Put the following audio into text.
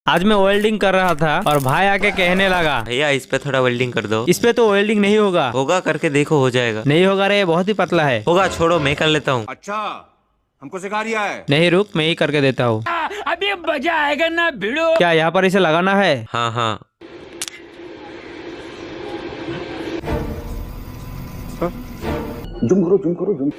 आज मैं वेल्डिंग कर रहा था और भाई आके कहने लगा, भैया इस पे थोड़ा वेल्डिंग कर दो। इस पे तो वेल्डिंग नहीं होगा। होगा, करके देखो, हो जाएगा। नहीं होगा रे, बहुत ही पतला है। होगा, छोड़ो मैं कर लेता हूँ। अच्छा, हमको सिखा रिया है। नहीं रुक, मैं ही करके देता हूँ। अभी मजा आएगा ना भिड़ो। क्या यहाँ पर इसे लगाना है? हाँ हाँ। जुम करो जुम करो जुम।